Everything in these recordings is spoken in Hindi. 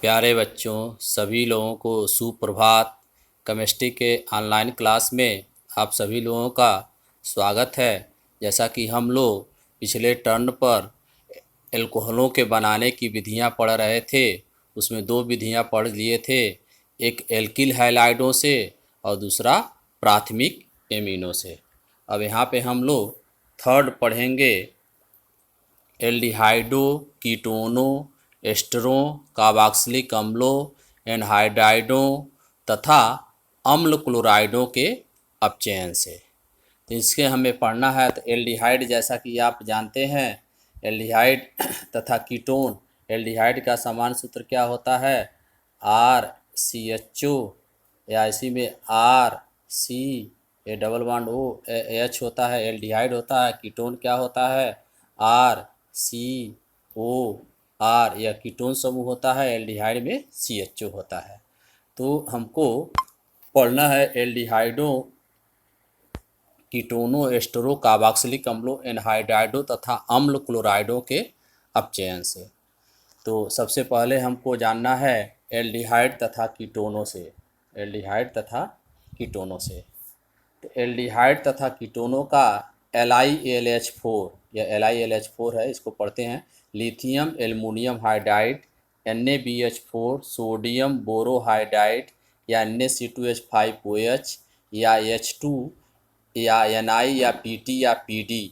प्यारे बच्चों, सभी लोगों को सुप्रभात। केमिस्ट्री के ऑनलाइन क्लास में आप सभी लोगों का स्वागत है। जैसा कि हम लोग पिछले टर्न पर एल्कोहलों के बनाने की विधियां पढ़ रहे थे, उसमें दो विधियां पढ़ लिए थे, एक एल्किल हैलाइडों से और दूसरा प्राथमिक एमिनो से। अब यहाँ पे हम लोग थर्ड पढ़ेंगे, एल्डिहाइडों, कीटोनों, एस्टरों, कार्बोक्सिलिक अम्लों, एनहाइड्राइडों तथा अम्ल क्लोराइडों के अपचयन से। तो इसके हमें पढ़ना है। तो एल्डिहाइड, जैसा कि आप जानते हैं, एल्डिहाइड तथा कीटोन। एल्डिहाइड का समान सूत्र क्या होता है? RCHO, या इसी में RC, ये डबल बॉन्ड OH होता है, एल्डिहाइड होता है। कीटोन क्या होता है? RCOR, यह कीटोन समूह होता है। एल्डिहाइड में CHO होता है। तो हमको पढ़ना है एल्डिहाइडों, कीटोनों, एस्टरों, कार्बोक्सिलिक अम्लों, एनहाइड्राइडों तथा अम्ल क्लोराइडों के अपचयन से। तो सबसे पहले हमको जानना है एल्डिहाइड तथा कीटोनों से। एल्डिहाइड तथा कीटोनों से, तो एल्डिहाइड तथा कीटोनों का LiAlH4, यह LiAlH4 है, इसको पढ़ते हैं। Lithium aluminium hydride, NaBH4, sodium borohydride या Na C2H5OH या H2 या Ni या Pt या Pd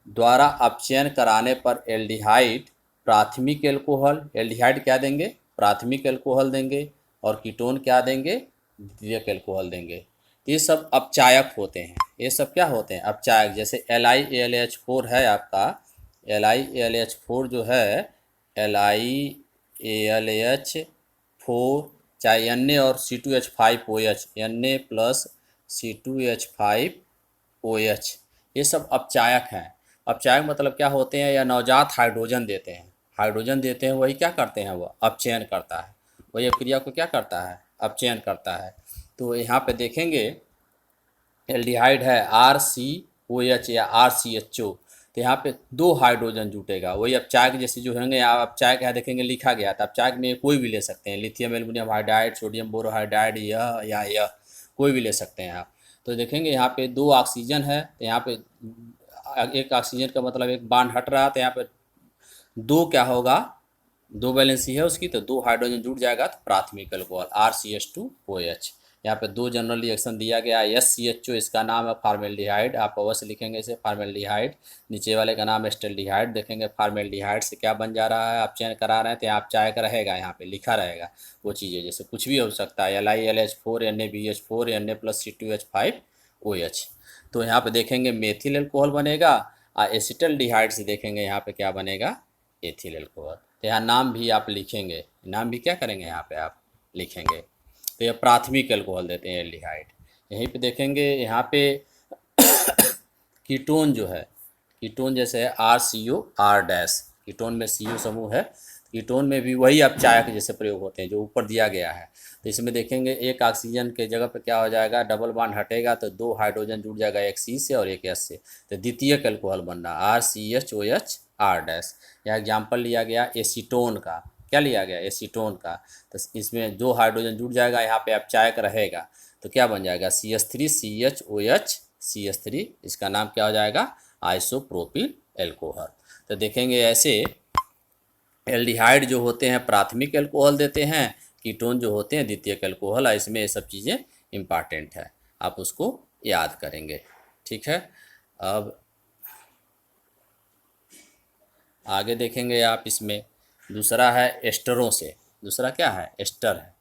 द्वारा अपचयन कराने पर एल्डिहाइड प्राथमिक एल्कोहल, एल्डिहाइड क्या देंगे? प्राथमिक एल्कोहल देंगे। और कीटोन क्या देंगे? द्वितीयक एल्कोहल देंगे। ये सब अपचायक होते हैं। ये सब क्या होते हैं? अपचायक। जैसे LiAlH4 है आपका, LiAlH4 जो है, LiAlH4 चाहे Na और C2H5OH, Na प्लस C2H5OH, ये सब अपचायक हैं। अपचायक मतलब क्या होते हैं? या नवजात हाइड्रोजन देते हैं। हाइड्रोजन देते हैं, वही क्या करते हैं? वह अपचयन करता है। वही अभिक्रिया को क्या करता है? अपचयन करता है। तो यहाँ पे देखेंगे एल्डिहाइड है RCOH या RCHO, तो यहाँ पे दो हाइड्रोजन जुटेगा। वही अपचायक जैसे जो होंगे, आप अपचायक यहाँ देखेंगे लिखा गया था। अपचायक में कोई भी ले सकते हैं, lithium aluminium hydride, sodium borohydride, यह या यह कोई भी ले सकते हैं आप। तो देखेंगे यहाँ पे दो ऑक्सीजन है, तो यहाँ पे एक ऑक्सीजन का मतलब एक बांड हट रहा, तो यहाँ पे दो क्या होगा? दो वैलेंसी है उसकी, तो दो हाइड्रोजन जुड़ जाएगा, तो प्राथमिक अल्कोहल RCH2OH। यहाँ पे दो जनरल रिएक्शन दिया गया है। SCHO इसका नाम है फार्मेल्डिहाइड, आप अवश्य लिखेंगे इसे फार्मेल्डिहाइड। नीचे वाले का नाम है एस्टल्डिहाइड। देखेंगे फार्मेल्डिहाइड से क्या बन जा रहा है? अपचयन करा रहे हैं, तो यहाँ अपचायक रहेगा, यहाँ पे लिखा रहेगा वो चीज़ें। जैसे कुछ भी हो सकता है, LiLH4, NaBH4, Na plus C2H5OH। तो यहाँ पे देखेंगे मेथिल अल्कोहल बनेगा। और एसिटल्डिहाइड से देखेंगे यहाँ पे क्या बनेगा? Ethyl alcohol. तो यहाँ नाम भी आप लिखेंगे, नाम भी क्या करेंगे? यहाँ पे आप लिखेंगे। तो यह प्राथमिक अल्कोहल देते हैं एल्डिहाइड। यहीं पे देखेंगे यहाँ पे कीटोन जो है, कीटोन जैसे है RCOR-, कीटोन में CO समूह है। कीटोन में भी वही अपचायक जैसे प्रयोग होते हैं जो ऊपर दिया गया है। तो इसमें देखेंगे एक ऑक्सीजन के जगह पे क्या हो जाएगा? डबल बॉन्ड हटेगा, तो दो हाइड्रोजन जुड़ जाएगा, एक C से और एक S से। तो द्वितीयक अल्कोहल बन रहा RCHOH-R-। यह एग्जाम्पल लिया गया एसीटोन का। क्या लिया गया? एसीटोन का। तो इसमें दो हाइड्रोजन जुड़ जाएगा, यहाँ पे अपचायक रहेगा, तो क्या बन जाएगा? CH3CHOH इसका नाम क्या हो जाएगा? Isopropyl alcohol. तो देखेंगे ऐसे एल्डिहाइड जो होते हैं प्राथमिक एल्कोहल देते हैं, कीटोन जो होते हैं द्वितीयक एल्कोहल। इसमें ये सब चीज़ें इम्पॉर्टेंट है, आप उसको याद करेंगे। ठीक है। अब आगे देखेंगे आप, इसमें दूसरा है एस्टरों से। दूसरा क्या है? एस्टर है।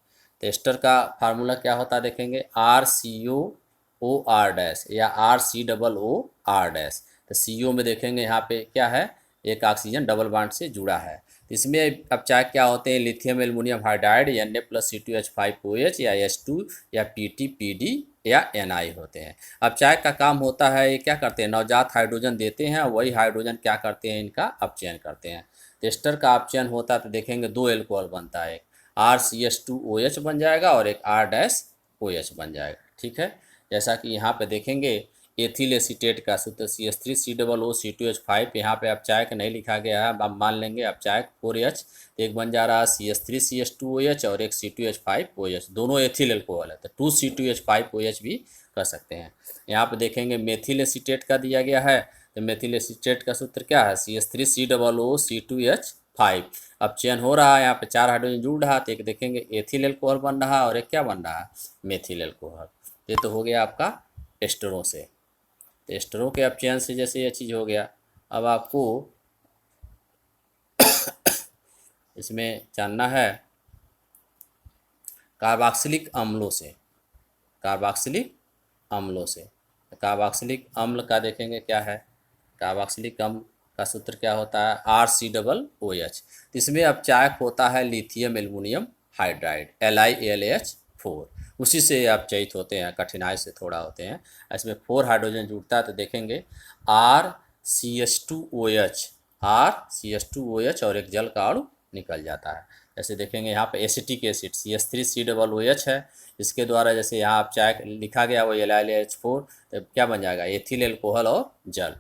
तो एस्टर का फार्मूला क्या होता है? देखेंगे RCOOR- या RCOOR-। तो CO में देखेंगे यहाँ पे क्या है? एक ऑक्सीजन डबल बॉन्ड से जुड़ा है। तो इसमें अपचायक क्या होते हैं? Lithium aluminium hydride, Na plus C2H5OH या H2 या PT, PD या Ni होते हैं। अपचायक का काम होता है, ये क्या करते हैं? नवजात हाइड्रोजन देते हैं, वही हाइड्रोजन क्या करते हैं? इनका अपचयन करते हैं। तो एस्टर का अपचयन होता है, तो देखेंगे दो एल्कोहल बनता है, एक RCH2OH बन जाएगा और एक R-OH बन जाएगा। ठीक है। जैसा कि यहाँ पे देखेंगे एथिल एसीटेट का सूत्र CH3COO C2H5। यहाँ पे अपचायक नहीं लिखा गया है, आप मान लेंगे अपचायक 4H। एक बन जा रहा है CH3CH2OH और एक C2H5OH, दोनों एथिल एल्कोहल है, तो 2C2H5OH भी कर सकते हैं। यहाँ पे देखेंगे मेथिल एसीटेट का दिया गया है, तो मेथिल एसीटेट का सूत्र क्या है CH3COO C2H5। अब चयन हो रहा है, यहाँ पे 4 हाइड्रोजन जुड़ रहा है, तो एक देखेंगे एथिल एल्कोहल बन रहा है और एक क्या बन रहा है मेथिल एल्कोहल। ये तो हो गया आपका एस्टरों से। तो एस्टरों के अपचयन से जैसे ये चीज़ हो गया, अब आपको इसमें जानना है कार्बोक्सिलिक अम्लों से। कार्बोक्सिलिक अम्लों से, कार्बोक्सिलिक अम्ल का देखेंगे क्या है। कार्बोक्सिलिक अम्ल का सूत्र क्या होता है RCOOH। इसमें अपचायक होता है लिथियम एल्युमिनियम हाइड्राइड LiAlH4। उसी से अपचयित होते हैं, कठिनाई से थोड़ा होते हैं। इसमें 4 हाइड्रोजन जुड़ता है, तो देखेंगे RCH2OH और एक जल का अणु निकल जाता है। जैसे देखेंगे यहाँ पे एसिटिक एसिड CH3COOH है, इसके द्वारा जैसे यहाँ आप चाय लिखा गया वो LiLH4, तो क्या बन जाएगा एथिल एल्कोहल और जल।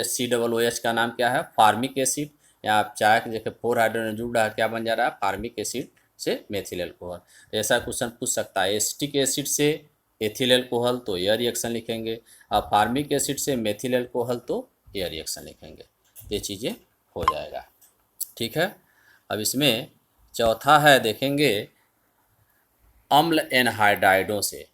COOH का नाम क्या है फार्मिक एसिड। यहाँ आप चाय जैसे 4 हाइड्रोजन जुड़ रहा है, क्या बन जा रहा है फार्मिक एसिड से मेथिल एल्कोहल। तो ऐसा क्वेश्चन पूछ सकता है एसिटिक एसिड से एथिल एल्कोहल तो यह रिएक्शन लिखेंगे, और फार्मिक एसिड से मेथिल एल्कोहल तो यह रिएक्शन लिखेंगे। ये चीज़ें हो जाएगा, ठीक है। अब इसमें चौथा है देखेंगे अम्ल एनहाइड्राइडों से।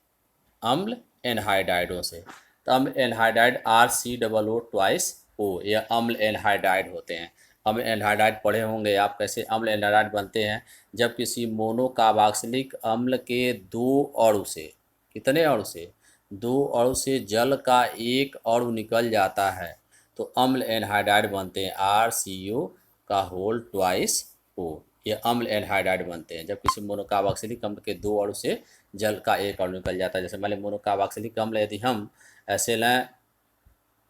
अम्ल एनहाइड्राइडों से, तो अम्ल एनहाइड्राइड RCOO2O, यह अम्ल एनहाइड्राइड होते हैं। अम्ल एनहाइड्राइड पढ़े होंगे आप, कैसे अम्ल एनहाइड्राइड बनते हैं। जब किसी मोनोकार्बोक्सिलिक अम्ल के 2 अणु से, कितने अणु से 2 अणु से जल का एक अणु निकल जाता है, तो अम्ल एनहाइड्राइड बनते हैं RCO का होल ट्वाइस O। ये अम्ल एनहाइड्राइड बनते हैं जब किसी मोनोकार्बोक्सिलिक अम्ल के 2 अणु से जल का एक अणु निकल जाता है। जैसे मान लीजिए मोनोकार्बोक्सिलिक अम्ल यदि हम ऐसे लें,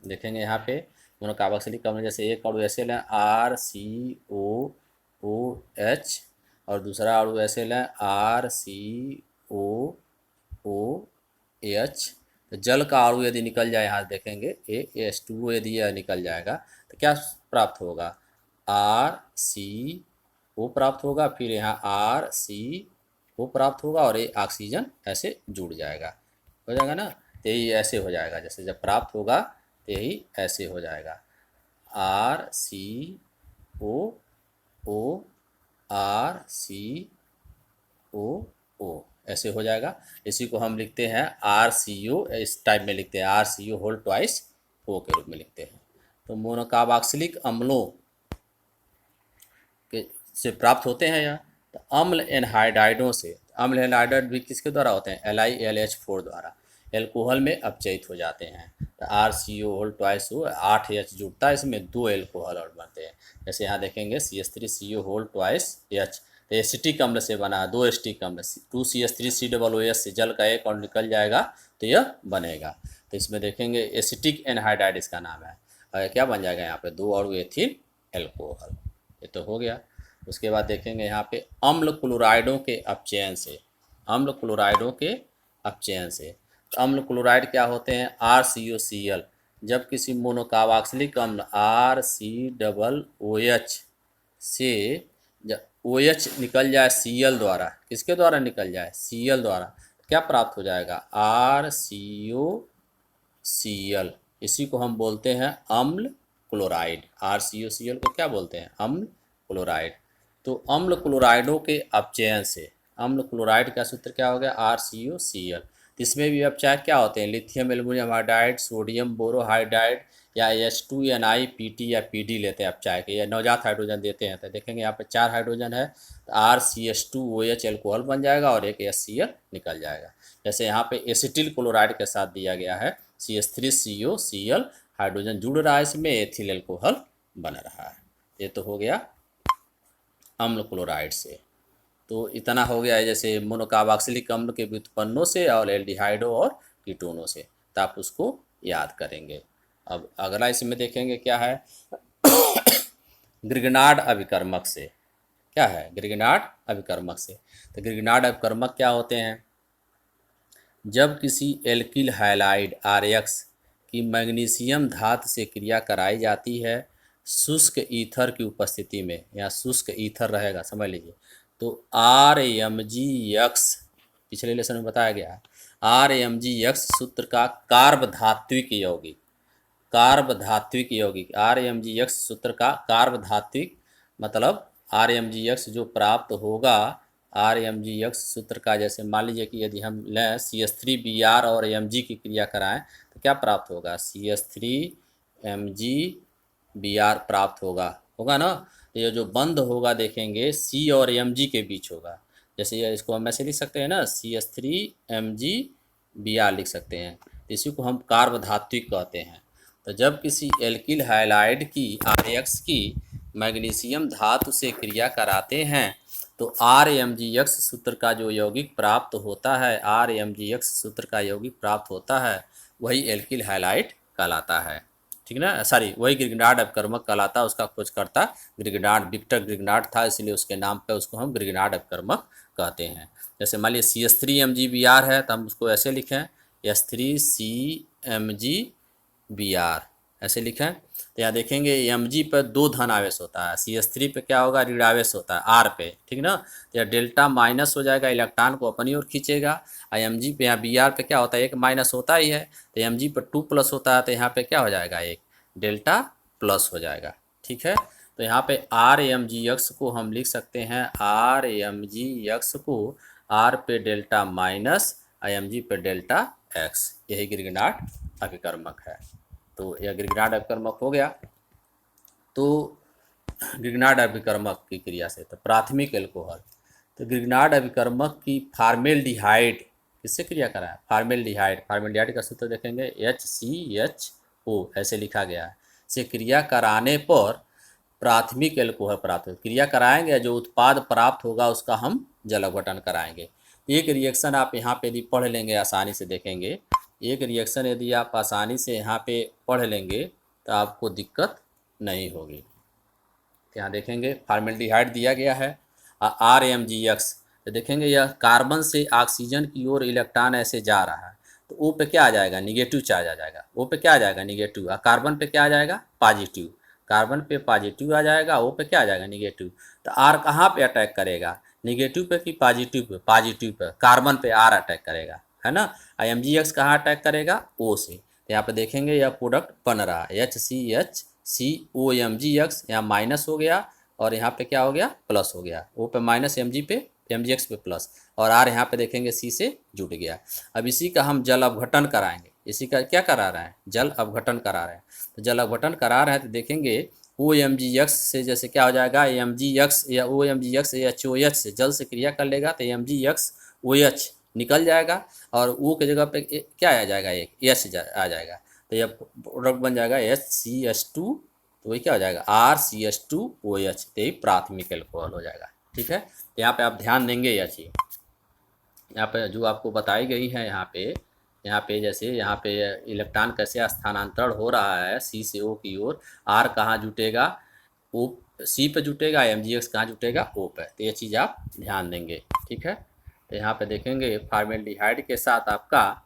देखेंगे यहाँ पे मोनोकार्बोक्सिलिक अम्ल जैसे एक अणु ऐसे लें RCOOH और दूसरा अणु ऐसे लें RCOOH, तो जल का अणु यदि निकल जाए यहाँ देखेंगे AH2O, यदि यह निकल जाएगा तो क्या प्राप्त होगा RCO प्राप्त होगा, फिर यहाँ RCO प्राप्त होगा और ये ऑक्सीजन ऐसे जुड़ जाएगा, हो जाएगा ना। तो यही ऐसे हो जाएगा, जैसे जब प्राप्त होगा तो यही ऐसे हो जाएगा RCOO ऐसे हो जाएगा। इसी को हम लिखते हैं RCO, इस टाइप में लिखते हैं RCO होल ट्वाइस O के रूप में लिखते हैं। तो मोनोकार्बोक्सिलिक अम्लों के से प्राप्त होते हैं या तो अम्ल एनहाइड्राइडों से। अम्ल एनहाइड्राइड भी किसके द्वारा होते हैं LiLH4 द्वारा एल्कोहल में अपचयित हो जाते हैं। तो RCO whole twice O 8H जुड़ता है, इसमें 2 एल्कोहल और बनते हैं। जैसे यहाँ देखेंगे CH3CO होल ट्वाइस H, तो एसिटिक अम्ल से बना है 2 एसिटिक अम्ल 2CH3COOH से जल का एक और निकल जाएगा तो यह बनेगा। तो इसमें देखेंगे एसिटिक एनहाइड्राइड इसका नाम है, और क्या बन जाएगा यहाँ पे 2 और एथिल एल्कोहल। ये तो हो गया। उसके बाद देखेंगे यहाँ पे अम्ल क्लोराइडों के अपचयन से। अम्ल क्लोराइडों के अपचयन से, तो अम्ल क्लोराइड क्या होते हैं RCOCl। जब किसी मोनोकार्बोक्सिलिक अम्ल RCOOH से OH निकल जाए Cl द्वारा, किसके द्वारा निकल जाए Cl द्वारा, क्या प्राप्त हो जाएगा RCOCl। इसी को हम बोलते हैं अम्ल क्लोराइड। RCOCl को क्या बोलते हैं अम्ल क्लोराइड। तो अम्ल क्लोराइडों के अपचयन से, अम्ल क्लोराइड का सूत्र क्या हो गया RCOCl। इसमें भी अपचायक क्या होते हैं lithium aluminium hydride, sodium borohydride या H2NiPt या PD लेते हैं अपचायक, या नवजात हाइड्रोजन देते हैं। तो देखेंगे यहाँ पे 4 हाइड्रोजन है, तो RCH2OH एल्कोहल बन जाएगा और एक HCl निकल जाएगा। जैसे यहाँ पे एसिटिल क्लोराइड के साथ दिया गया है CH3COCl, हाइड्रोजन जुड़ रहा है इसमें, एथिल एल्कोहल बन रहा है। ये तो हो गया अम्ल क्लोराइड से। तो इतना हो गया है जैसे मोनोकार्बोक्सिलिक अम्ल के व्युत्पन्नों से और एल्डिहाइडों और कीटोनों से, तो आप उसको याद करेंगे। अब अगला इसमें देखेंगे क्या है ग्रिग्नार्ड अभिकर्मक से। क्या है ग्रिग्नार्ड अभिकर्मक से, तो ग्रिग्नार्ड अभिकर्मक क्या होते हैं जब किसी एल्किल हैलाइड RX कि मैग्नीशियम धातु से क्रिया कराई जाती है शुष्क ईथर की उपस्थिति में, या शुष्क ईथर रहेगा समझ लीजिए। तो RMgX पिछले लेसन में बताया गया है, RMgX सूत्र का कार्बधात्विक यौगिक, कार्बधात्विक यौगिक RMgX सूत्र का कार्बधात्विक मतलब RMgX जो प्राप्त होगा, RMgX सूत्र का, जैसे मान लीजिए कि यदि हम लें CH3Br और Mg की क्रिया कराएं तो क्या प्राप्त होगा, CH3MgBr प्राप्त होगा ना। तो ये जो बंध होगा देखेंगे C और Mg के बीच होगा, जैसे ये इसको हम ऐसे लिख सकते हैं ना, CH3MgBr लिख सकते हैं, तो इसी को हम कार्बधात्विक कहते हैं। तो जब किसी एल्किल हैलाइड की RX की मैग्नीशियम धातु से क्रिया कराते हैं तो RMgX सूत्र का जो यौगिक प्राप्त होता है, RMgX सूत्र का यौगिक प्राप्त होता है, वही एल्किल हैलाइड कहलाता है, ठीक ना। सॉरी, वही ग्रिग्नार्ड अपकर्मक कहलाता है। उसका खोजकर्ता ग्रिग्नार्ड, विक्टर ग्रिग्नार्ड था, इसलिए उसके नाम पे उसको हम ग्रिग्नार्ड अपकर्मक कहते हैं। जैसे मान लीजिए CH3MgBr है तो हम उसको ऐसे लिखें H3CMgBr ऐसे लिखें। तो यहाँ देखेंगे Mg पर 2 धन आवेश होता है, CH3 पे क्या होगा, ऋणावेश होता है R पे, ठीक ना। तो यह डेल्टा माइनस हो जाएगा, इलेक्ट्रॉन को अपनी ओर खींचेगा। और Mg पे यहाँ Br पे क्या होता है, एक माइनस होता ही है, तो Mg पर 2 प्लस होता है, तो यहाँ पे क्या हो जाएगा, एक डेल्टा प्लस हो जाएगा, ठीक है। तो यहाँ पे RMgX को हम लिख सकते हैं, RMgX को R पे डेल्टा माइनस Mg पे डेल्टा x, यही ग्रिग्नार्ड अभिकर्मक है। तो यह ग्रिग्नार्ड अभिकर्मक हो गया। तो ग्रिग्नार्ड अभिकर्मक की क्रिया से तो प्राथमिक एल्कोहल, तो ग्रिग्नार्ड अभिकर्मक की फार्मेल्डिहाइड किससे क्रिया कराया, फार्मेल्डिहाइड, फार्मेल्डिहाइड का सूत्र देखेंगे HCHO ऐसे लिखा गया है, से क्रिया कराने पर प्राथमिक एल्कोहल प्राप्त हो, क्रिया कराएंगे, जो उत्पाद प्राप्त होगा उसका हम जल अपघटन कराएंगे। एक रिएक्शन आप यहाँ पे यदि पढ़ लेंगे, आसानी से देखेंगे, एक रिएक्शन यदि आप आसानी से यहाँ पे पढ़ लेंगे तो आपको दिक्कत नहीं होगी। यहाँ देखेंगे फार्मेल्डिहाइड दिया गया है RMgX, तो देखेंगे यह कार्बन से ऑक्सीजन की ओर इलेक्ट्रॉन ऐसे जा रहा है, तो O पे क्या आ जाएगा, निगेटिव चार्ज आ जाएगा, O पे क्या आ जाएगा, निगेटिव, और कार्बन पे क्या आ जाएगा, पॉजिटिव, कार्बन पे पॉजिटिव आ जाएगा, O पे क्या आ जाएगा, निगेटिव। तो R कहाँ पे अटैक करेगा, निगेटिव पे कि positive pay, positive pay, carbon पे R अटैक करेगा, है ना। MgX कहाँ अटैक करेगा, O से। तो यहाँ पे देखेंगे यह प्रोडक्ट बन रहा है HCHCOMgX, यहाँ माइनस हो गया और यहाँ पे क्या हो गया, प्लस हो गया, O पे माइनस, Mg पे, MgX पे प्लस, और R यहाँ पे देखेंगे C से जुड़ गया। अब इसी का हम जल अपघटन कराएंगे, इसी का क्या करा रहे हैं, जल अपघटन करा रहे हैं। तो जल अपघटन करा रहे हैं तो देखेंगे OMgX से जैसे क्या हो जाएगा, MgX या OMgX या HOH से जल से क्रिया कर लेगा तो MgX OH निकल जाएगा और O की जगह पे क्या आ जाएगा, एक H आ जाएगा, तो यह प्रोडक्ट बन जाएगा HCH2, तो वही क्या हो जाएगा RCH2OH, तो यही प्राथमिक एल्कोहल हो जाएगा, ठीक है। यहाँ पे आप ध्यान देंगे यह चीज़, यहाँ पे जो आपको बताई गई है, यहाँ पे जैसे यहाँ पे इलेक्ट्रॉन कैसे स्थानांतरण हो रहा है C से O की ओर, R कहाँ जुटेगा, O C पे जुटेगा, MgX कहाँ जुटेगा, O पे, तो ये चीज़ आप ध्यान देंगे, ठीक है। तो यहाँ पे देखेंगे फार्मेल्डिहाइड के साथ आपका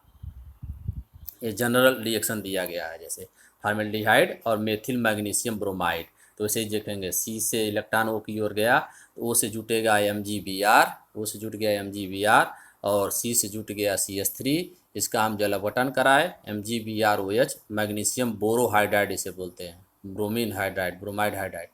ये जनरल रिएक्शन दिया गया है, जैसे फार्मेल्डिहाइड और मेथिल मैग्नीशियम ब्रोमाइड, तो इसे देखेंगे C से इलेक्ट्रॉन O की ओर गया तो O से जुटेगा MgBr, O से जुट गया MgBr और C से जुट गया CH3, इसका हम जल अपघटन कराए MgBrOH, मैग्नीशियम बोरोहाइड्राइड इसे बोलते हैं, ब्रोमीन हाइड्राइड, ब्रोमाइड हाइड्राइड।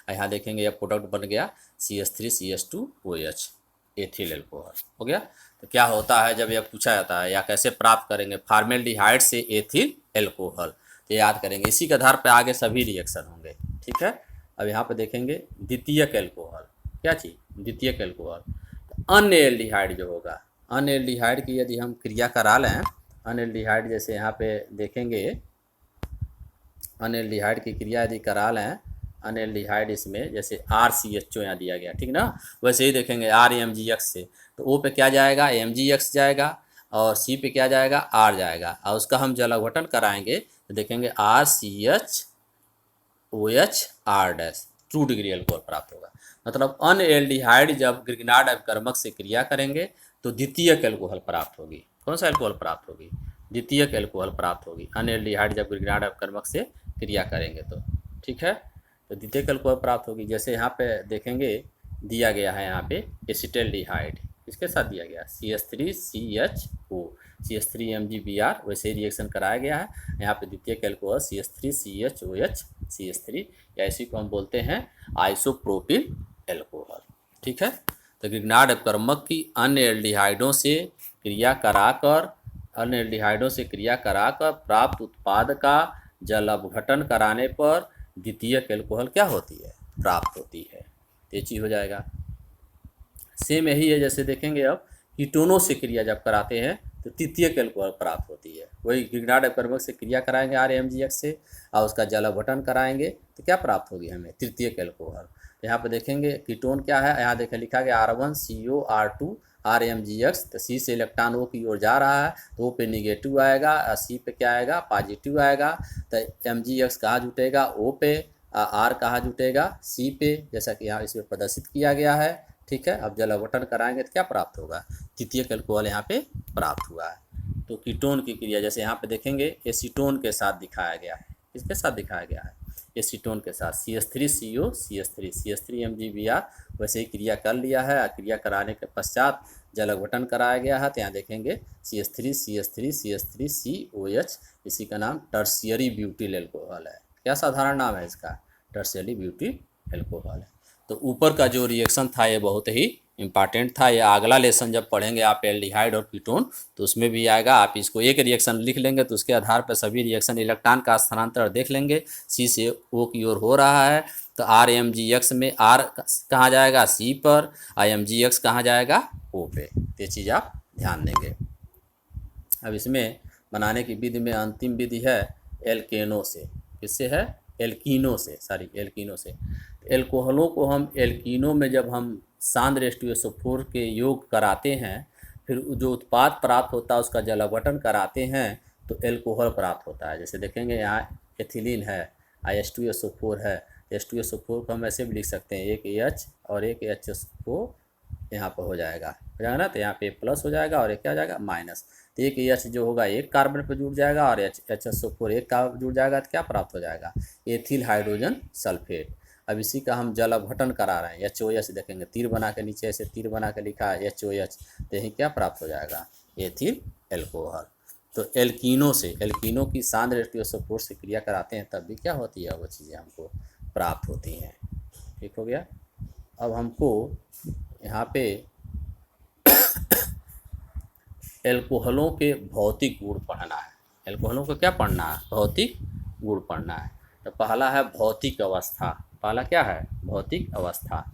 यहाँ देखेंगे यह प्रोडक्ट बन गया CH3CH2OH, एथिल एल्कोहल हो गया। तो क्या होता है जब यह पूछा जाता है या कैसे प्राप्त करेंगे फार्मेल्डिहाइड से एथिल एल्कोहल, तो याद करेंगे, इसी के आधार पर आगे सभी रिएक्शन होंगे, ठीक है। अब यहाँ पे देखेंगे द्वितीयक एल्कोहल, क्या चीज़, द्वितीयक एल्कोहल, तो अन्य एल्डिहाइड जो होगा, अन्य एल्डिहाइड की यदि हम क्रिया करा लें, अन्य एल्डिहाइड जैसे यहाँ पे देखेंगे, अन्य एल्डिहाइड की क्रिया यदि करा लें, अनएल्डिहाइड इसमें जैसे RCHO यहाँ दिया गया, ठीक ना, वैसे ही देखेंगे RMgX से, तो O पे क्या जाएगा, MgX जाएगा और C पे क्या जाएगा, R जाएगा, और उसका हम जल अपघटन कराएंगे तो देखेंगे RCHOH R', true degree alcohol प्राप्त होगा। मतलब अनएल्डिहाइड जब ग्रिग्नार्ड अपकर्मक से क्रिया करेंगे तो द्वितीयक एल्कोहल प्राप्त होगी, कौन सा एल्कोहल प्राप्त होगी, द्वितीयक एल्कोहल प्राप्त होगी। अन्य एल्डिहाइड जब ग्रिग्नार्ड अपकर्मक से क्रिया करेंगे तो, ठीक है। तो द्वितीयक एल्कोहल प्राप्त होगी। जैसे यहाँ पे देखेंगे दिया गया है यहाँ पे एसिटल्डिहाइड, किसके साथ दिया गया, CH3CHO, CH3MgBr, वैसे ही रिएक्शन कराया गया है। यहाँ पे द्वितीयक एल्कोहल CH3CHOH CH3, या इसी को हम बोलते हैं आइसोप्रोपिल एल्कोहल, ठीक है। तो ग्रिग्नार्ड अपकर्मक की अन्य एल्डिहाइडों से क्रिया कराकर प्राप्त उत्पाद का जल अपघटन कराने पर द्वितीयक एल्कोहल क्या होती है, प्राप्त होती है। ये चीज़ हो जाएगा। सेम यही है, जैसे देखेंगे अब कीटोनों से क्रिया जब कराते हैं तो तृतीयक एल्कोहल प्राप्त होती है। वही ग्रिग्नार्ड अपकर्मक से क्रिया कराएंगे RMGX से और उसका जल अपघटन कराएंगे तो क्या प्राप्त होगी हमें, तृतीयक एल्कोहल। यहाँ पे देखेंगे कीटोन क्या है, यहाँ देखें लिखा गया R1CO R2 RMGX, तो C से इलेक्ट्रॉन O की ओर जा रहा है तो O पे निगेटिव आएगा और C पे क्या आएगा, पॉजिटिव आएगा। तो MgX कहाँ जुटेगा, O पे, R कहाँ जुटेगा, C पे, जैसा कि यहाँ इसमें प्रदर्शित किया गया है, ठीक है। अब जल अपघटन कराएंगे तो क्या प्राप्त होगा, तृतीयक एल्कोहल यहाँ पे प्राप्त हुआ है। तो कीटोन की क्रिया जैसे यहाँ पे देखेंगे एसीटोन के साथ दिखाया गया है, किसके साथ दिखाया गया है, एसीटोन के साथ, CH3CO CH3 CH3MgBr, वैसे ही क्रिया कर लिया है। क्रिया कराने के पश्चात जल अपघटन कराया गया है। तो यहाँ देखेंगे CH3CH3CH3COH, इसी का नाम टर्शियरी ब्यूटिल एल्कोहल है। क्या साधारण नाम है इसका, टर्शियरी ब्यूटिल एल्कोहल है। तो ऊपर का जो रिएक्शन था ये बहुत ही इम्पॉर्टेंट था। ये अगला लेसन जब पढ़ेंगे आप एल्डिहाइड और कीटोन तो उसमें भी आएगा। आप इसको एक रिएक्शन लिख लेंगे तो उसके आधार पर सभी रिएक्शन इलेक्ट्रॉन का स्थानांतरण देख लेंगे। C से O की ओर हो रहा है तो RMGX में R कहाँ जाएगा, C पर, MgX कहाँ जाएगा, O पे। ये चीज़ आप ध्यान देंगे। अब इसमें बनाने की विधि में अंतिम विधि है एल्केनो से, किससे है, एल्कीनो से। एल्कोहलों को हम एल्कीनो में जब हम सांद्र H2SO4 के योग कराते हैं, फिर जो उत्पाद प्राप्त होता है उसका जल अपघटन कराते हैं तो एल्कोहल प्राप्त होता है। जैसे देखेंगे यहाँ एथिलीन है, H2SO4 है, H2SO4 को हम ऐसे भी लिख सकते हैं, एक H और एक HSO यहाँ पर हो जाएगा ना, तो यहाँ पे प्लस हो जाएगा और एक क्या हो जाएगा, माइनस। तो एक H जो होगा एक कार्बन पर जुड़ जाएगा और HSO4 एक का जुड़ जाएगा तो क्या प्राप्त हो जाएगा, एथिल हाइड्रोजन सल्फेट। अब इसी का हम जल अपघटन करा रहे हैं, HOH देखेंगे तीर बना के, नीचे ऐसे तीर बना के लिखा है HOH, तो यही क्या प्राप्त हो जाएगा, एथिल एल्कोहल। तो एल्कीनो की सांद्र H2SO4 से क्रिया कराते हैं तब भी क्या होती है, वो चीज़ें हमको प्राप्त होती हैं। ठीक हो गया। अब हमको यहाँ पे एल्कोहलों के भौतिक गुण पढ़ना है। एल्कोहलों को क्या पढ़ना है, भौतिक गुण पढ़ना है। तो पहला है भौतिक अवस्था। पहला क्या है, भौतिक अवस्था।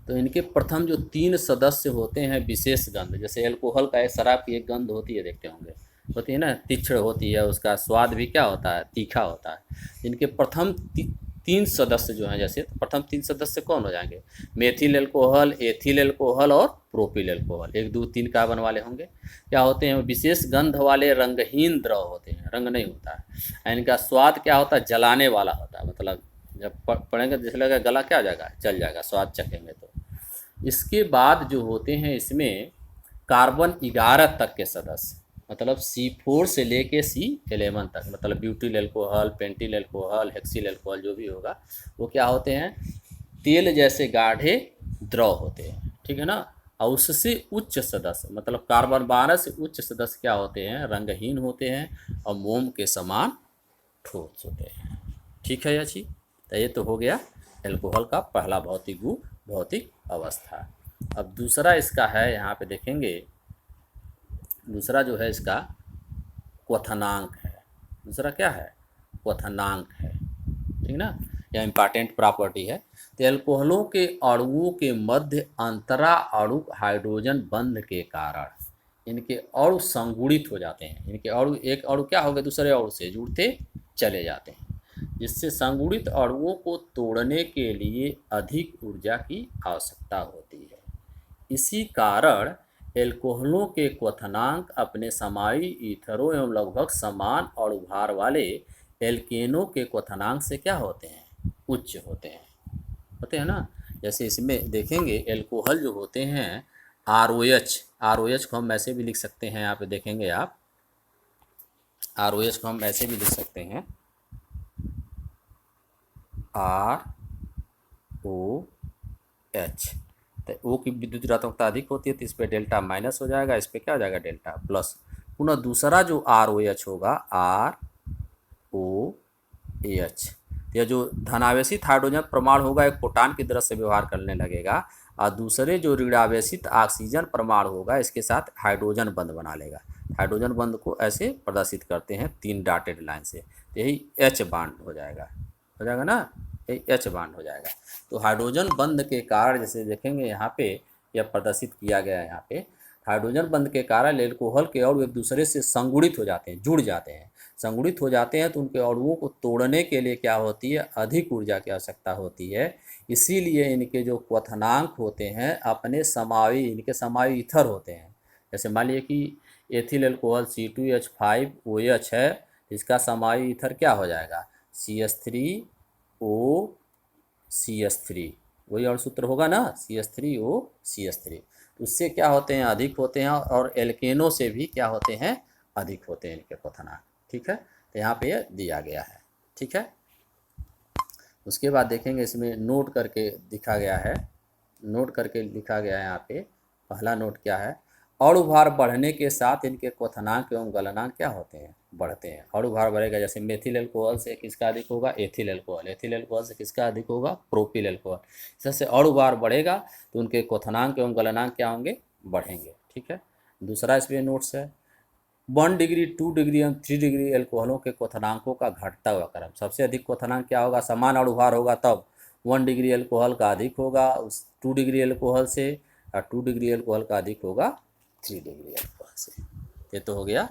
तो इनके प्रथम जो 3 सदस्य होते हैं विशेष गंध, जैसे एल्कोहल का एक शराब की एक गंध होती है, देखते होंगे, होती है ना, तीक्ष्ण होती है, उसका स्वाद भी क्या होता है, तीखा होता है। इनके प्रथम 3 सदस्य जो हैं, जैसे तो प्रथम 3 सदस्य कौन हो जाएंगे, मेथिल एल्कोहल, एथिल एल्कोहल और प्रोपिल एल्कोहल। 1 2 3 कार्बन वाले होंगे। क्या होते हैं, विशेष गंध वाले रंगहीन द्रव होते हैं, रंग नहीं होता है। इनका स्वाद क्या होता है, जलाने वाला होता है, मतलब जब पढ़ेंगे तो जैसे लगेगा गला क्या हो जाएगा, जल जाएगा, स्वाद चखेंगे तो। इसके बाद जो होते हैं इसमें कार्बन 11 तक के सदस्य, मतलब C4 से लेके C11 तक, मतलब butyl alcohol, pentyl alcohol, hexyl alcohol जो भी होगा, वो क्या होते हैं, तेल जैसे गाढ़े द्रव होते हैं, ठीक है ना। और उससे उच्च सदस्य, मतलब कार्बन 12 से उच्च सदस्य क्या होते हैं, रंगहीन होते हैं और मोम के समान ठोस होते हैं। ठीक है अच्छी। तो ये तो हो गया एल्कोहल का पहला भौतिक गुण, भौतिक अवस्था। अब दूसरा इसका है, यहाँ पे देखेंगे, दूसरा जो है इसका क्वथनांक है। दूसरा क्या है, क्वथनांक है, ठीक ना, यह इम्पॉर्टेंट प्रॉपर्टी है। तो एल्कोहलों के अणुओं के मध्य अंतरा अणु हाइड्रोजन बंध के कारण इनके अणु संगुणित हो जाते हैं। इनके अणु, एक अणु क्या हो गए दूसरे अणु से जुड़ते चले जाते हैं, जिससे संगुणित अणुओं को तोड़ने के लिए अधिक ऊर्जा की आवश्यकता होती है। इसी कारण एल्कोहलों के क्वथनांक अपने समाई ईथरों एवं लगभग समान अणुभार वाले एल्केनों के क्वथनांक से क्या होते हैं, उच्च होते हैं ना। जैसे इसमें देखेंगे एल्कोहल जो होते हैं ROH को हम ऐसे भी लिख सकते हैं, यहाँ पे देखेंगे आप ROH को हम ऐसे भी लिख सकते हैं ROH। तो O की विद्युत ऋणात्मकता अधिक होती है तो इस पर डेल्टा माइनस हो जाएगा, इस पर क्या हो जाएगा डेल्टा प्लस। पुनः दूसरा जो ROH होगा ROH, यह जो धनावेशित हाइड्रोजन परमाणु होगा एक प्रोटॉन की तरह से व्यवहार करने लगेगा और दूसरे जो ऋणावेशित ऑक्सीजन परमाणु होगा इसके साथ हाइड्रोजन बंध बना लेगा। हाइड्रोजन बंध को ऐसे प्रदर्शित करते हैं 3 डॉटेड लाइन से, यही H बांड हो जाएगा ना, यही H बांड हो जाएगा। तो हाइड्रोजन बंध के कारण जैसे देखेंगे यहाँ पे यह प्रदर्शित किया गया है यहाँ पे, हाइड्रोजन बंध के कारण एल्कोहल के अणु एक दूसरे से संगुणित हो जाते हैं, जुड़ जाते हैं। संगुणित हो जाते हैं तो उनके अणुओं को तोड़ने के लिए क्या होती है, अधिक ऊर्जा की आवश्यकता होती है। इसीलिए इनके जो क्वथनांक होते हैं अपने समावी, इनके समावी ईथर होते हैं। जैसे मान लीजिए कि एथिल अल्कोहल C2H5OH है, इसका समावी ईथर क्या हो जाएगा CH3OCH3, वही अणु सूत्र होगा ना CH3OCH3। तो उससे क्या होते हैं, अधिक होते हैं, और एल्केनों से भी क्या होते हैं, अधिक होते हैं इनके क्वथनांक। ठीक है, तो यहाँ पे ये दिया गया है। ठीक है, उसके बाद देखेंगे इसमें नोट करके दिखा गया है, नोट करके लिखा गया है यहाँ पे। पहला नोट क्या है, अणुभार बढ़ने के साथ इनके क्वथनांक एवं गलनांक क्या होते हैं, बढ़ते हैं। अणुभार बढ़ेगा, जैसे मेथिल अल्कोहल से किसका अधिक होगा, एथिल अल्कोहल, एथिल अल्कोहल से किसका अधिक होगा, प्रोपिल अल्कोहल। जैसे अणुभार बढ़ेगा तो उनके क्वथनांक एवं गलनांक क्या होंगे, बढ़ेंगे। ठीक है, दूसरा इसमें नोट्स है 1 डिग्री 2 डिग्री एवं 3 डिग्री एल्कोहलों के क्वथनांकों का घटता हुआ क्रम। सबसे अधिक क्वथनांक क्या होगा, समान अणुभार होगा तब 1 डिग्री एल्कोहल का अधिक होगा उस 2 डिग्री एल्कोहल से, और 2 डिग्री एल्कोहल का अधिक होगा 3 डिग्री एल्कोहल से। ये तो हो गया,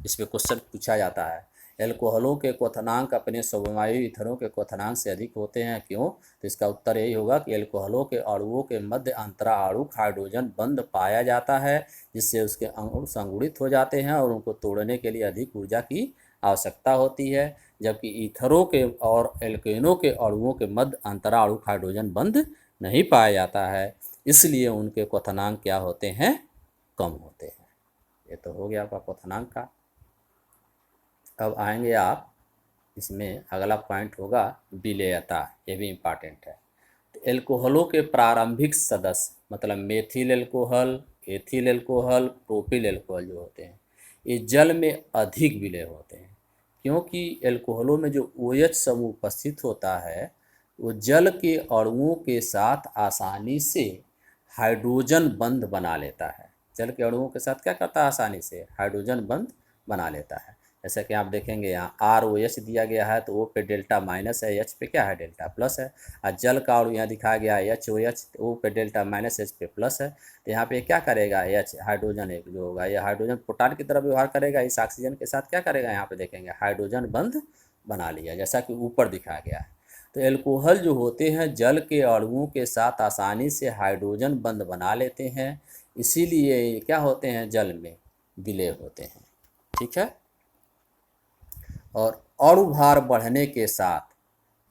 इस पर क्वेश्चन पूछा जाता है एल्कोहलों के क्वथनांक अपने स्वयंवायु ईथरों के क्वथनांक से अधिक होते हैं क्यों। तो इसका उत्तर यही होगा कि एल्कोहलों के अणुओं के मध्य अंतरा अणुक हाइड्रोजन बंध पाया जाता है, जिससे उसके अणु संगुणित हो जाते हैं और उनको तोड़ने के लिए अधिक ऊर्जा की आवश्यकता होती है। जबकि ईथरों के और एल्केनों के अणुओं के मध्य अंतरा अणुक हाइड्रोजन बंध नहीं पाया जाता है, इसलिए उनके क्वथनांक क्या होते हैं, कम होते हैं। ये तो हो गया आपका क्वथनांक का। अब आएंगे आप, इसमें अगला पॉइंट होगा विलेयता, ये भी इम्पॉर्टेंट है। तो एल्कोहलों के प्रारंभिक सदस्य मतलब methyl alcohol, ethyl alcohol, propyl alcohol जो होते हैं ये जल में अधिक विलेय होते हैं, क्योंकि एल्कोहलों में जो OH समूह उपस्थित होता है वो जल के अणुओं के साथ आसानी से हाइड्रोजन बंध बना लेता है। जल के अणुओं के साथ क्या करता है, आसानी से हाइड्रोजन बंध बना लेता है। जैसा कि आप देखेंगे यहाँ ROH दिया गया है तो O पे डेल्टा माइनस है, H पे क्या है, डेल्टा प्लस है। और जल का अणु यहाँ दिखाया गया है HOH, O पे डेल्टा माइनस, H पे प्लस है। तो यहाँ पे क्या करेगा, H हाइड्रोजन एक जो होगा यह हाइड्रोजन प्रोटॉन की तरह व्यवहार करेगा, इस ऑक्सीजन के साथ क्या करेगा, यहाँ पे देखेंगे हाइड्रोजन बंध बना लिया, जैसा कि ऊपर दिखाया गया है। तो एल्कोहल जो होते हैं जल के अणुओं के साथ आसानी से हाइड्रोजन बंध बना लेते हैं, इसीलिए ये क्या होते हैं, जल में विलेय होते हैं। ठीक है, और अणुभार बढ़ने के साथ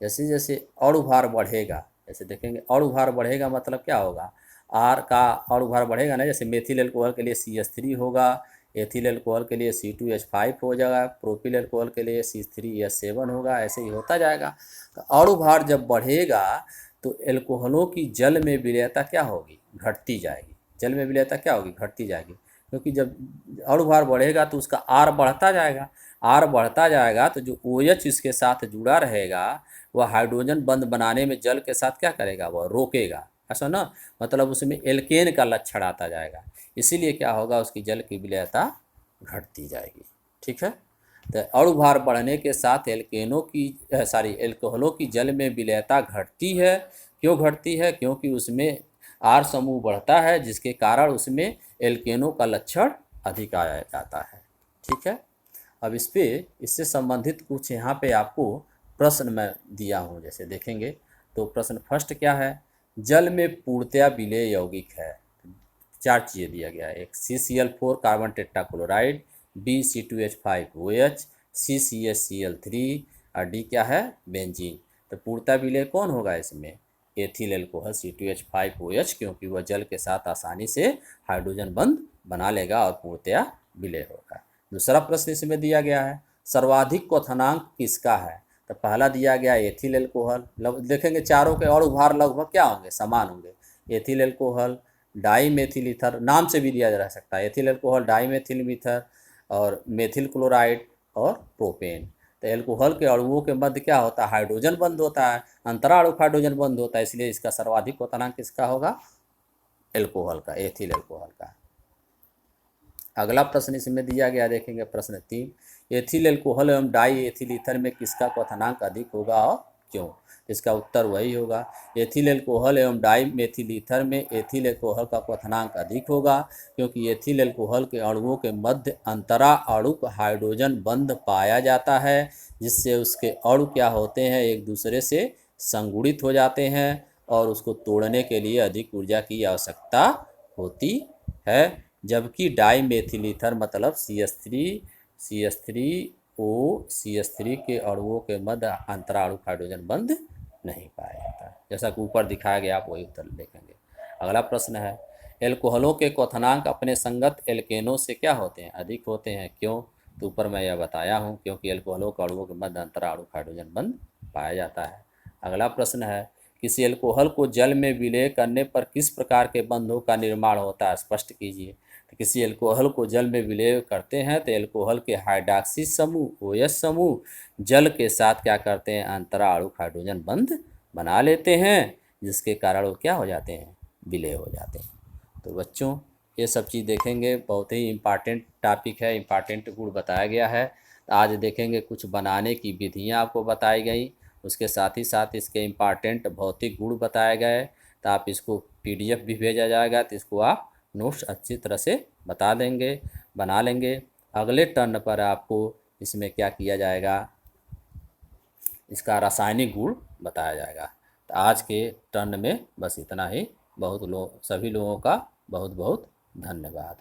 जैसे जैसे अणुभार बढ़ेगा, जैसे देखेंगे अणुभार बढ़ेगा मतलब क्या होगा, आर का अणुभार बढ़ेगा ना, जैसे मेथिल अल्कोहल के लिए CH3 होगा, एथिल अल्कोहल के लिए C2H5 हो जाएगा, प्रोपिल अल्कोहल के लिए C3H7 होगा, ऐसे ही होता जाएगा। तो अणुभार जब बढ़ेगा तो एल्कोहलों की जल में विलेयता क्या होगी, घटती जाएगी। जल में विलेयता क्या होगी, घटती जाएगी, क्योंकि जब अणुभार बढ़ेगा तो उसका आर बढ़ता जाएगा, आर बढ़ता जाएगा तो जो OH इसके साथ जुड़ा रहेगा वह हाइड्रोजन बंध बनाने में जल के साथ क्या करेगा, वह रोकेगा, ऐसा ना, मतलब उसमें एल्केन का लक्षण आता जाएगा, इसीलिए क्या होगा, उसकी जल की विलेयता घटती जाएगी। ठीक है, तो अणुभार बढ़ने के साथ एल्कोहलों की जल में विलेयता घटती है। क्यों घटती है, क्योंकि उसमें R समूह बढ़ता है जिसके कारण उसमें एल्केनों का लक्षण अधिक आया जाता है। ठीक है, अब इससे संबंधित कुछ यहाँ पे आपको प्रश्न मैं दिया हूँ, जैसे देखेंगे तो प्रश्न फर्स्ट क्या है, जल में पूर्णतया विलेय यौगिक है, 4 चीज़ें दिया गया है, एक CCl4 carbon tetrachloride, B C2H5OH, C CHCl3 और D क्या है, बेंजीन। तो पूर्णतया विलेय कौन होगा इसमें, एथिल अल्कोहल C2H5OH, क्योंकि वह जल के साथ आसानी से हाइड्रोजन बंध बना लेगा और पूर्णतया विलेय होगा। दूसरा प्रश्न इसमें दिया गया है, सर्वाधिक क्वथनांक किसका है? तो पहला दिया गया एथिल एल्कोहल, देखेंगे चारों के और भार लगभग क्या होंगे, समान होंगे। Ethyl alcohol, dimethyl ether, नाम से भी दिया जा सकता है, ethyl alcohol, dimethyl ether और मेथिल क्लोराइड और प्रोपेन। तो एल्कोहल के अणुओं के मध्य क्या होता है, हाइड्रोजन बंद होता है, अंतराणु हाइड्रोजन बंद होता है, इसलिए इसका सर्वाधिक क्वथनांक किसका होगा, एल्कोहल का, एथिल एल्कोहल का। अगला प्रश्न इसमें दिया गया, देखेंगे प्रश्न 3, एथिल एल्कोहल एवं डाई एथिल ईथर में किसका क्वथनांक अधिक होगा और क्यों? इसका उत्तर वही होगा, एथिल एल्कोहल एवं डाई मेथिल ईथर में एथिल एल्कोहल का क्वथनांक अधिक होगा, क्योंकि एथिल एल्कोहल के अणुओं के मध्य अंतरा अणुक हाइड्रोजन बंध पाया जाता है, जिससे उसके अणु क्या होते हैं, एक दूसरे से संगुणित हो जाते हैं और उसको तोड़ने के लिए अधिक ऊर्जा की आवश्यकता होती है। जबकि डाई मेथिल ईथर मतलब CH3 के अणुओं के मध्य अंतराणु हाइड्रोजन बंध नहीं पाया जाता है। जैसा कि ऊपर दिखाया गया, आप वही उत्तर देखेंगे। अगला प्रश्न है, एल्कोहलों के क्वथनांक अपने संगत एल्केनों से क्या होते हैं, अधिक होते हैं, क्यों? तो ऊपर मैं यह बताया हूँ, क्योंकि एल्कोहलों के अणुओं के मध्य अंतराणु हाइड्रोजन बंध पाया जाता है। अगला प्रश्न है, किसी एल्कोहल को जल में विलय करने पर किस प्रकार के बंधों का निर्माण होता है, स्पष्ट कीजिए। तो किसी एल्कोहल को जल में विलय करते हैं तो एल्कोहल के हाइड्रॉक्सी समूह OH समूह जल के साथ क्या करते हैं, अंतराणु हाइड्रोजन बंध बना लेते हैं, जिसके कारण वो क्या हो जाते हैं, विलय हो जाते हैं। तो बच्चों ये सब चीज़ देखेंगे, बहुत ही इम्पॉर्टेंट टॉपिक है, इम्पॉर्टेंट गुण बताया गया है। तो आज देखेंगे कुछ बनाने की विधियाँ आपको बताई गई, उसके साथ ही साथ इसके इम्पॉर्टेंट भौतिक गुण बताए गए। तो आप इसको PDF भी भेजा जाएगा, तो इसको आप नोट्स अच्छी तरह से बना लेंगे। अगले टर्न पर आपको इसमें क्या किया जाएगा, इसका रासायनिक गुण बताया जाएगा। तो आज के टर्न में बस इतना ही। सभी लोगों का बहुत बहुत धन्यवाद।